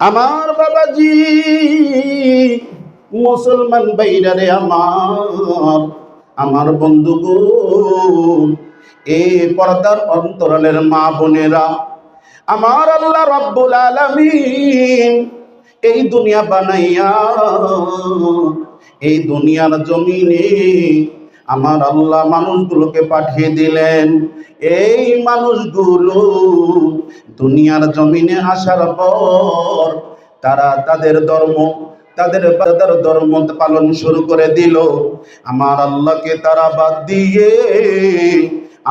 আমার বাবাজি, মুসলমান ভাইরা রে আমার বন্ধুগণ, এই পর্দার অন্তরালের মা বোনেরা, আমার আল্লাহ রাব্বুল আলামিন এই দুনিয়া বানাইয়া এই দুনিয়ার জমিনে আমার আল্লাহ মানুষগুলোকে পাঠিয়ে দিলেন। এই মানুষগুলো দুনিয়ার জমিনে আসার পর তারা তাদের ধর্ম পালন শুরু করে দিল। আমার আল্লাহকে তারা বাদ দিয়ে,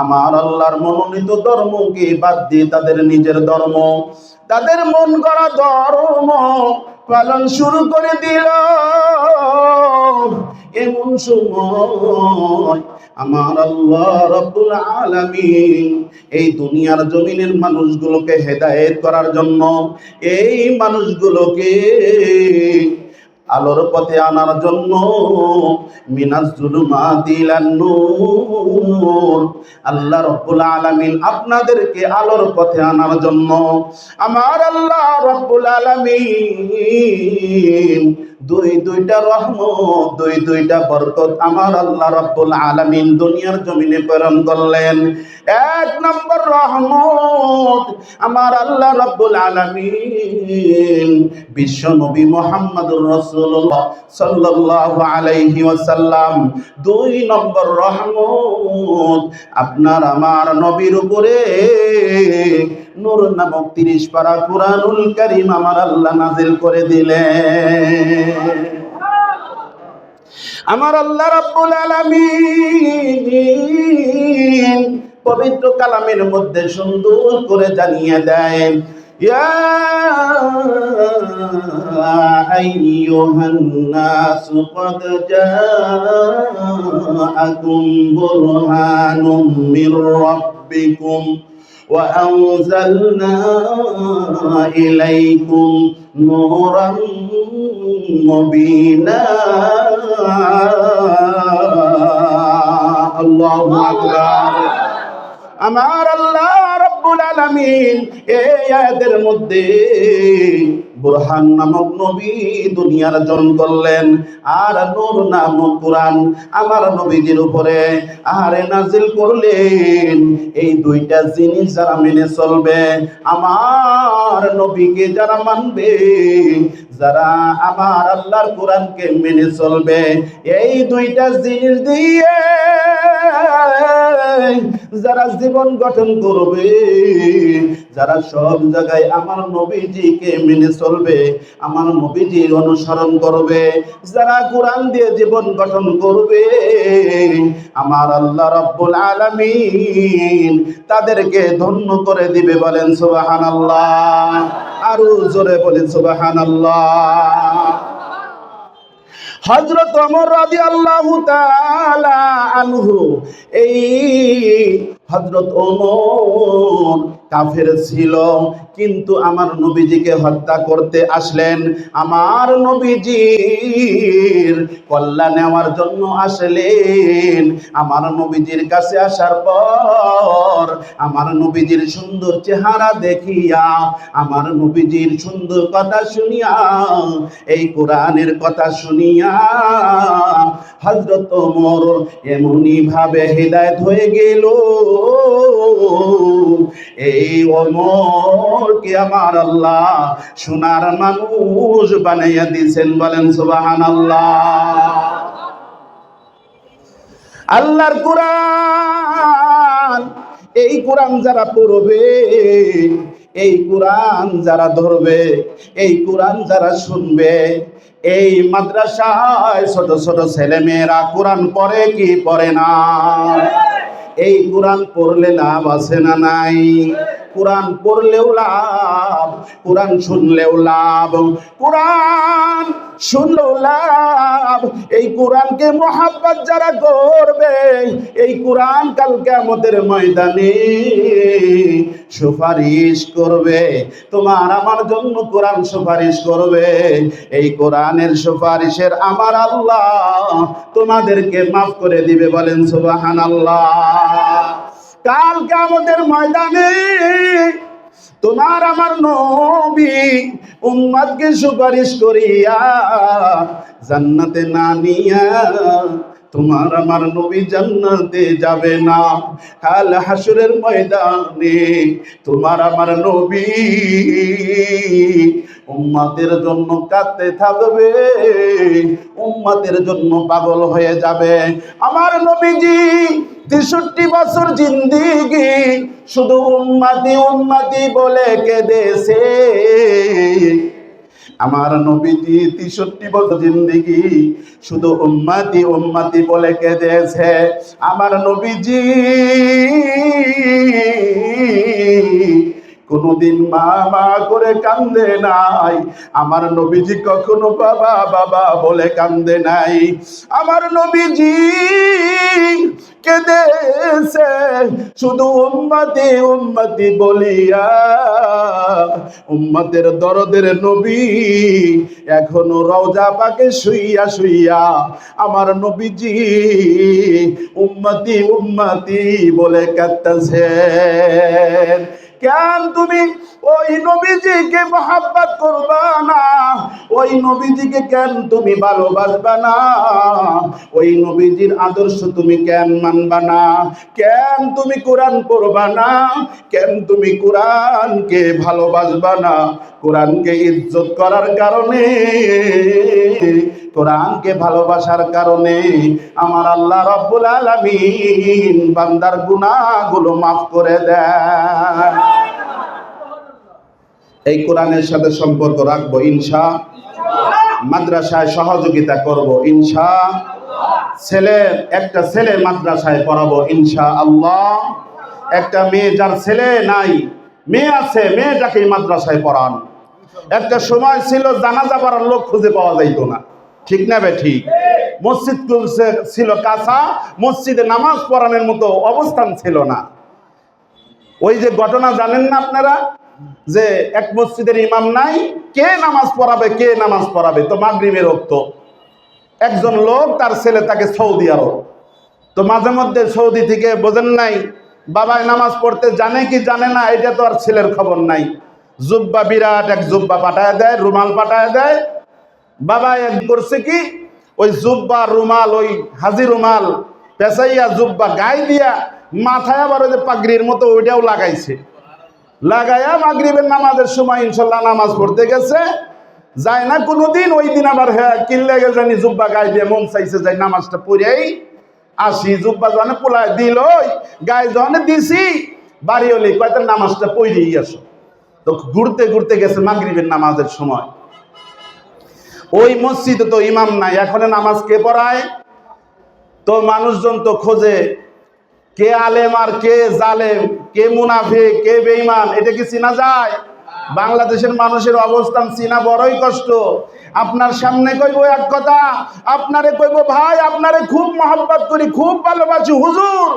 আমার আল্লাহর মনোনীত ধর্মকে বাদ দিয়ে তাদের নিজের ধর্ম, তাদের মন গড়া ধর্ম পালন শুরু করে দিল। এমন সময় আমার আল্লাহ রাব্বুল আলামিন এই দুনিয়ার জমিনের মানুষগুলোকে হেদায়েত করার জন্য, এই মানুষগুলোকে আলোর পথে আনার জন্য, মিনাজ জুলুমাতি ইলান নূর, আল্লাহ রাব্বুল আলামিন আপনাদেরকে আলোর পথে আনার জন্য আমার আল্লাহ রাব্বুল আলামিন দুইটা রহমত, দুইটা বরকত আমার আল্লাহ রাব্বুল আলামিন দুনিয়ার জমিনে প্রেরণ করলেন। এক নম্বর রহমত আমার আল্লাহ রাব্বুল আলামিন বিশ্ব নবী মুহাম্মদুর রাসূলুল্লাহ সাল্লাল্লাহু আলাইহি ওয়াসাল্লাম। দুই নম্বর রহমত আপনার আমার নবীর উপরে নূর নামক 30 পারা কুরআনুল কারীম আমার আল্লাহ নাযিল করে দিলেন। আমার আল্লাহ রাব্বুল আলামিন পবিত্র কালামের মধ্যে সুন্দর করে জানিয়ে দেন, ইয়া আইয়ুহান নাসু ক্বাদ জাআকুম বুরহানুম মির রাব্বিকুম ওয়া আনজালনা ইলাইকুম নূরান মুবিনা। আল্লাহু আকবার। আমার আল্লাহ রাব্বুল আলামিন এই আয়াতের মধ্যে বুরহান নামক নবী দুনিয়ার জন করলেন, আর নূর নামক কুরআন আমার নবীজির উপরে আরে নাজিল করলেন। এই দুইটা জিনিস যারা মেনে চলবে, আমার নবীকে যারা মানবে, যারা আমার আল্লাহর কোরআনকে মেনে চলবে, এই দুইটা জিনিস দিয়ে যারা জীবন গঠন করবে, যারা সব জায়গায় আমার নবীজিকে মেনে চলবে, আমার নবীজির অনুসরণ করবে, যারা কোরআন দিয়ে জীবন গঠন করবে, আমার আল্লাহ রাব্বুল আলামিন তাদেরকে ধন্য করে দিবে। বলেন সুবহানাল্লাহ। আরো জোরে বলেন সুবহানাল্লাহ। হযরত ওমর রাদিয়াল্লাহু তাআলা আনহু, এই হযরত ওমর কাফের ছিল, কিন্তু আমার নবীজিকে হত্যা করতে আসলেন। আমার নবীজির কল্যাণ নেওয়ার জন্য আসলেন। আমার নবীজির কাছে আসার পর আমার নবীজির সুন্দর চেহারা দেখিয়া, আমার নবীজির সুন্দর কথা শুনিয়া, এই কোরআনের কথা শুনিয়া হযরত ওমর এমনি ভাবে হিদায়াত হয়ে গেল। এই ওমরকে আমার আল্লাহ সোনার মানুষ বানাইয়া দিয়েছেন। বলেন সুবহানাল্লাহ। আল্লাহর কোরআন, এই কোরআন যারা পড়বে, এই কোরআন যারা ধরবে, এই কোরআন যারা শুনবে, এই মাদ্রাসায় ছোট ছোট ছেলে মেয়েরা কোরআন পড়ে কি পড়ে না? এই কোরআন পড়লে লাভ আছে না নাই? কোরআন পড়লেও লাভ, কোরআন শুনলেও লাভ, কোরআন শুনলেও লাভ। এই কোরআনকে মোহাব্বত যারা করবে, এই কোরআন কাল কিয়ামতের ময়দানে সুপারিশ করবে। তোমার আমার জন্য কোরআন সুপারিশ করবে। এই কোরআনের সুপারিশের আমার আল্লাহ তোমাদেরকে মাফ করে দিবে। বলেন সুবহানাল্লাহ। কাল কিয়ামতের ময়দানে তোমার আমার নবী উম্মতকে সুপারিশ করিয়া জান্নাতে না নিয়া তোমার আমার নবী জান্নাতে যাবে না। কাল হাসরের ময়দানে তোমার আমার নবী উম্মতের জন্য কাঁদতে থাকবে, উম্মতের জন্য পাগল হয়ে যাবে। আমার নবীজি 63 বছর জিন্দেগি শুধু উম্মতি উম্মতি বলে কেঁদেছে। আমার নবীজি 63 বছর জিন্দেগি শুধু উম্মতি উম্মতি বলে কেঁদেছে। আমার নবীজি কোনদিন মা মা করে কান্দে নাই। আমার নবীজি কখনো বাবা বাবা বলে কান্দে নাই। আমার নবীজি কেঁদেছে শুধু উম্মতি উম্মতি বলিয়া। উম্মতের দরদের নবী এখনো রওজা পাকে শুইয়া শুইয়া আমার নবীজি উম্মতি উম্মতি বলে কাঁদতেছেন। কেন তুমি ওই নবীজিকে মহব্বত করবা না? ওই নবীজিকে কেন তুমি ভালোবাসবা না? ওই নবীজির আদর্শ তুমি কেন মানবা না? কেন তুমি কোরআন পড়বা না? কেন তুমি কোরআনকে ভালোবাসবা না? কোরআনকে ইজ্জত করার কারণে, কোরআনকে ভালোবাসার কারণে আমার আল্লাহ রাব্বুল আলামিন বান্দার গুনাহগুলো মাফ করে দেয়। এই কোরআনের সাথে সম্পর্ক রাখবো ইনশাআল্লাহ। মাদ্রাসায় সহযোগিতা করব ইনশাআল্লাহ। একটা ছেলে মাদ্রাসায় পড়াবো ইনশাআল্লাহ। একটা মেয়ে, যার ছেলে নাই, মেয়ে আছে, মেয়েটাকে মাদ্রাসায় পড়ান। একটা সময় ছিল জানাজা পড়ার লোক খুঁজে পাওয়া যাইত না, ঠিক না বে ঠিক? মসজিদ ছিল কাঁচা, মসজিদে নামাজ পড়ানোর মতো অবস্থান ছিল না। ওই যে ঘটনা জানেন না আপনারা, যে এক মসজিদের ইমাম নাই, কে নামাজ পড়াবে কে নামাজ পড়াবে? তো মাগরিবের ওয়াক্ত একজন লোক, তার ছেলে তাকে সৌদি আরব। তো মাঝে মধ্যে সৌদি থেকে, বোঝেন নাই, বাবাই নামাজ পড়তে জানে কি জানে না এটা তো আর ছেলের খবর নাই। জুব্বা, বিরাট এক জুব্বা পাঠায় দেয়, রুমাল পাঠায় দেয়। বাবা এক করছে কি, ওই জুব্বা রুমাল, ওই হাজি রুমাল পেঁচাইয়া জুব্বা গায়ে দিয়া মাথায় আবার ওই যে পাগড়ির মতো ওইটাও লাগাইছে। লাগাইয়া মাগরিবের নামাজের সময় ইনশাল্লাহ নামাজ পড়তে গেছে, যায় না কোনোদিন। ওই দিন আবার হ্যাঁ কিনলে জানি জুব্বা গায়ে দিয়ে মন চাইছে যাই নামাজটা পড়েই আসি। জুব্বা যখন পোলায় দিল, গায়ে যখন দিছি, বাড়ি হলে কয়টা নামাজটা পড়েই আসো। তো ঘুরতে ঘুরতে গেছে মাগরিবের নামাজের সময়। ওই মসজিদে তো ইমাম নাই, এখন নামাজ কে পড়ায়? তো মানুষজন তো খোঁজে কে আলেম আর কে জালেম, কে মুনাফিক কে বেঈমান, এটা কি চিনা যায়? বাংলাদেশের মানুষের অবস্থান চিনা বড়ই কষ্ট। আপনার সামনে কইব এক কথা, আপনারে কইব ভাই আপনারে খুব মহব্বত করি, খুব ভালোবাসি হুজুর,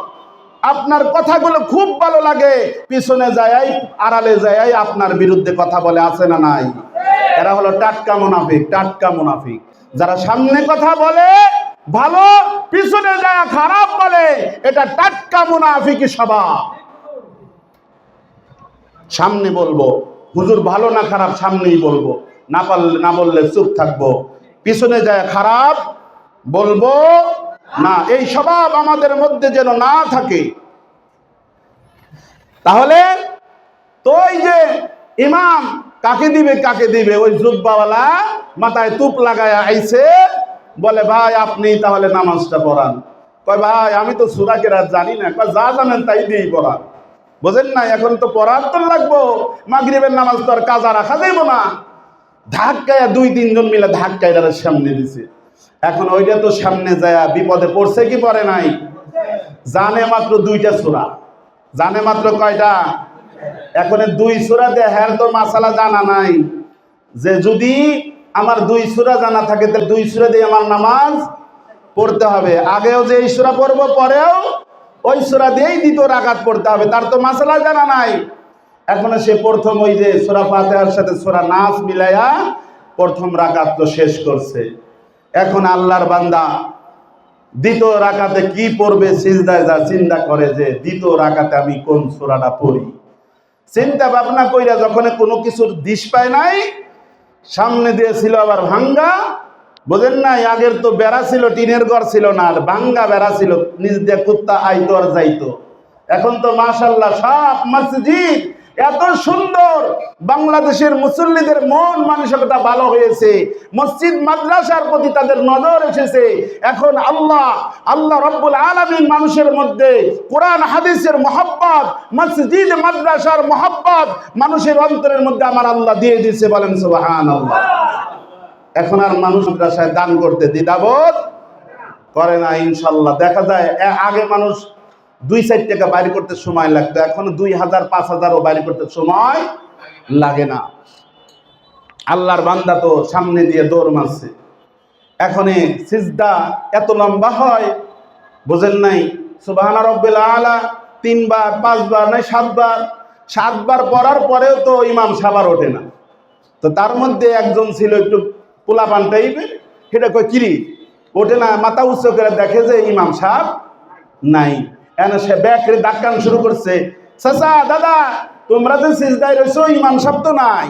আপনার কথাগুলো খুব ভালো লাগে। পিছনে যায়, আড়ালে যায় আপনার বিরুদ্ধে কথা বলে, আছে না নাই? এরা হলো টাটকা মুনাফিক, টাটকা মুনাফিক। যারা সামনে কথা বলে ভালো, পিছনে যায় খারাপ বলে, এটা টাটকা মুনাফিকি স্বভাব। সামনে বলবো হুজুর ভালো না খারাপ, সামনেই বলবো, না পারলে না বললে চুপ থাকবো, পিছনে যায় খারাপ বলবো না। এই স্বভাব আমাদের মধ্যে যেন না থাকে। তাহলে তো ওই যে ইমাম কাকে দিবে কাকে দিবে, ওই জুব্বাওয়ালা মাথায় তুপ লাগায় আইছে, বলে ভাই আপনি তাহলে নামাজটা পড়ান। কয় ভাই আমি তো সূরা কেরাত জানি না। কয় যা জানেন তাই দিয়েই পড়ান। বোঝেন না, এখন তো পড়ার তো লাগবো, মাগরিবের নামাজ তো আর কাজা রাখা যাইব না। ধাক্কায় 2-3 জন মিলে ধাক্কায় তারা সামনে দিছে। এখন ওইটা তো সামনে যায় বিপদে পড়ছে কি পড়ে নাই? জানে মাত্র 2টা সূরা, জানে মাত্র কয়টা? এখন 2 সূরা দিয়ে হ্যার তো মাসালা জানা নাই, যে যদি আমার 2 সূরা জানা থাকে তাহলে 2 সূরা দিয়ে আমার নামাজ পড়তে হবে। আগেও যে এই সূরা পড়বো, পরেও ওই সূরা দিয়েই দ্বিতীয় রাকাত পড়তে হবে, তার তো মাসালা জানা নাই। এখন সে প্রথম ওই যে সূরা ফাতিহার সাথে সূরা নাস মিলাইয়া প্রথম রাকাত তো শেষ করছে। এখন আল্লাহর বান্দা দ্বিতীয় রাকাতে কি পড়বে, সিজদায় যা চিন্তা করে যে দ্বিতীয় রাকাতে আমি কোন সূরাটা পড়ি। চিন্তা ভাবনা কইরা যখন কোনো কিছুর দিশ পায় নাই, সামনে দিয়েছিল আবার ভাঙ্গা, বোঝেন নাই, আগের তো বেড়া ছিল, টিনের ঘর ছিল না, আর ভাঙ্গা বেড়া ছিল, নিজ দিয়ে কুত্তা আইতো আর যাইতো। এখন তো মাশাআল্লাহ সব মসজিদ এত সুন্দর, বাংলাদেশের মুসল্লিদের মন মানসিকতা ভালো হয়েছে, মসজিদ মাদ্রাসার প্রতি তাদের নজর এসেছে। এখন আল্লাহ রব্বুল আলামিন মানুষের মধ্যে কোরআন হাদিসের মহব্বত, মসজিদ মাদ্রাসার মহব্বত মানুষের অন্তরের মধ্যে আমার আল্লাহ দিয়ে দিয়েছে, বলেন সুবহানাল্লাহ। এখন আর মানুষ মাদ্রাসায় দান করতে দ্বিধাবোধ করে না ইনশাল্লাহ। দেখা যায় আগে মানুষ 2-4 টাকা বাইরে করতে সময় লাগতো, এখন 2000-5000ও বাইরে করতে সময় লাগে না। আল্লাহর বান্দা তো সামনে দিয়ে দৌড় মারছে। এখন সিজদা এত লম্বা হয়, বোঝেন নাই, সুবহান রাব্বিল আলা 3 বার 5 বার নাই 7 বার পড়ার পরেও তো ইমাম সাবার ওঠে না। তো তার মধ্যে একজন ছিল একটু পোলাপান টাইপের, সেটা কই কিরি ওঠে না, মাথা উচ্চ করে দেখে যে ইমাম সাহেব নাই। এনে সে ব্যাকরে ডাক্কান শুরু করছে, চাচা দাদা তোমরা যে সিজদায় রয়েছো, ইমাম সাহেব তো নাই।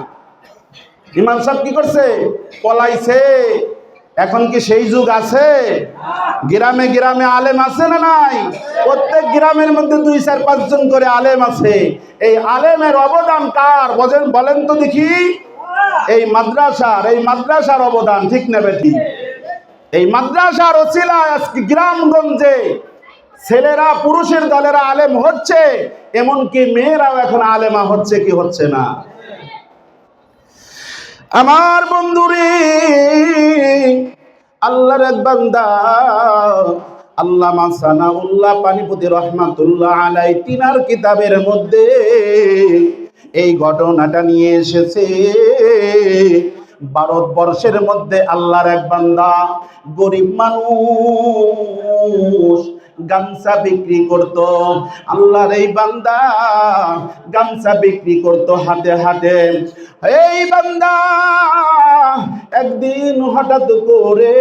ইমাম সাহেব কি করছে? পলাইছে। এখন কি সেই যুগ আছে? গ্রামে গ্রামে আলেম আছে না নাই? প্রত্যেক গ্রামের মধ্যে 2-4-5 জন করে আলেম আছে। এই আলেমের অবদান কার বলেন তো দেখি? এই মাদ্রাসার অবদান, ঠিক না বেঠিক? এই মাদ্রাসার ওসিলায় আজকে গ্রামগঞ্জে ছেলেরা পুরুষের দলেরা আলেম হচ্ছে, এমনকি মেয়েরাও এখন আলেমা হচ্ছে, কি হচ্ছে না? আমার বন্ধুরে, আল্লাহর এক বান্দা আল্লামা সানাউল্লাহ পানিপতি রহমাতুল্লাহ আলাইহি তিনার কিতাবের মধ্যে এই ঘটনাটা নিয়ে এসেছে। ভারতবর্ষের মধ্যে আল্লাহর এক বান্দা গরিব মানুষ গামছা বিক্রি করত। আল্লাহর এই বান্দা গামছা বিক্রি করত হাটে হাটে। এই বান্দা একদিন হঠাৎ করে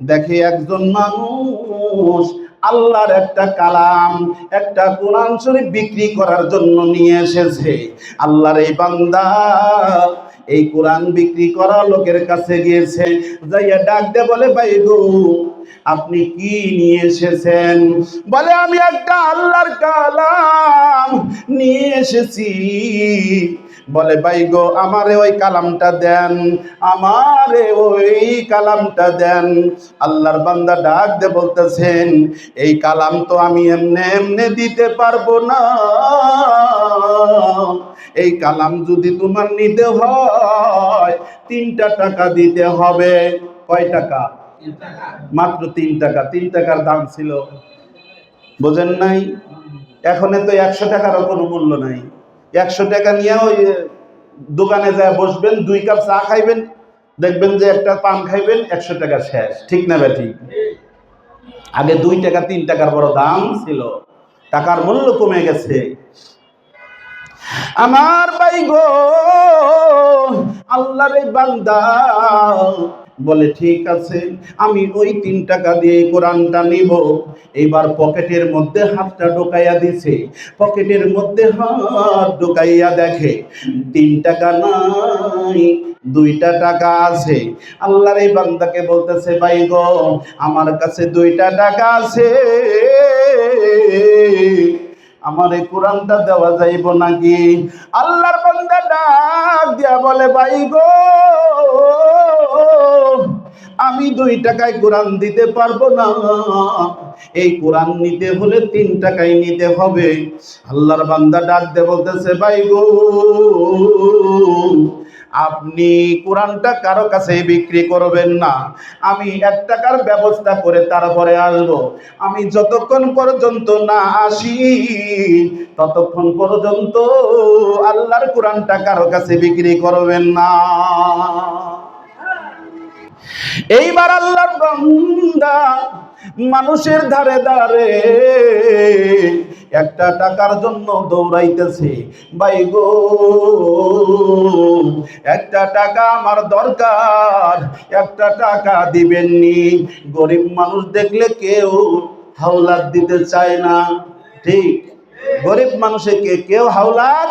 দেখে একজন মানুষ আল্লাহর একটা কালাম, একটা কোরআন শরীফ বিক্রি করার জন্য নিয়ে এসেছে। আল্লাহর এই বান্দা এই কোরআন বিক্রি করা লোকের কাছে গিয়েছে, যাইয়া ডাক দে বলে, ভাই গো আপনি কি নিয়ে এসেছেন? বলে আমি একটা আল্লাহর কালাম নিয়ে এসেছি। বলে ভাই গো আমারে ওই কালামটা দেন, আমারে ওই কালামটা দেন। আল্লাহর বান্দা ডাক দে বলতেছেন, এই কালাম তো আমি এমনি এমনি দিতে পারবো না। এই কালাম যদি তোমার নিতে হয় 3টা টাকা দিতে হবে। কয় টাকা? মাত্র 3 টাকা। 3 টাকার দাম ছিল, বোঝেন নাই? এখন তো 100 টাকারও কোনো মূল্য নাই। 100 টাকা নিয়ে ওই দোকানে যায় বসবেন, 2 কাপ চা খাইবেন, দেখবেন যে একটা পান খাইবেন, 100 টাকা শেষ, ঠিক না বেঠিক? আগে 2 টাকা 3 টাকার বড় দাম ছিল, টাকার মূল্য কমে গেছে। আমার ভাই গো, আল্লাহর এই বান্দা বলে ঠিক আছে, আমি ওই 3 টাকা দিয়ে কোরআনটা নিব। এইবার পকেটের মধ্যে হাতটা ঢোকাইয়া দিছে, পকেটের মধ্যে হাত ঢোকাইয়া দেখে 3 টাকা নাই, 2টা টাকা আছে। আল্লাহর এই বান্দাকে বলতেছে, ভাই গো আমার কাছে 2টা টাকা আছে, আমার এই কোরআনটা দেওয়া যাইব নাকি? আল্লাহর বান্দা ডাক দিয়া বলে, ভাই গো আমি 2 টাকায় কোরআন দিতে পারবো না, এই কোরআন নিতে হলে 3 টাকায় নিতে হবে। আল্লাহর বান্দা ডাক দিয়ে বলতেছে, ভাই গো আপনি কোরআনটা কারো কাছে বিক্রি করবেন না, আমি 1 টাকার ব্যবস্থা করে তারপরে আসবো। আমি যতক্ষণ পর্যন্ত না আসি ততক্ষণ পর্যন্ত আল্লাহর কোরআনটা কারো কাছে বিক্রি করবেন না। এইবার আল্লাহর বান্দা মানুষের ধারে ধারে 1টা টাকার জন্য দৌড়াইতেছে। ভাই গো 1টা টাকা আমার দরকার, 1টা টাকা দিবেননি? গরিব মানুষ দেখলে কেউ হাওলাত দিতে চায় না, ঠিক? গরিব মানুষকে কেউ হাওলাত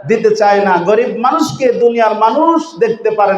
দিতে চায় না, গরিব মানুষকে দুনিয়ার মানুষ দেখতে পারে না।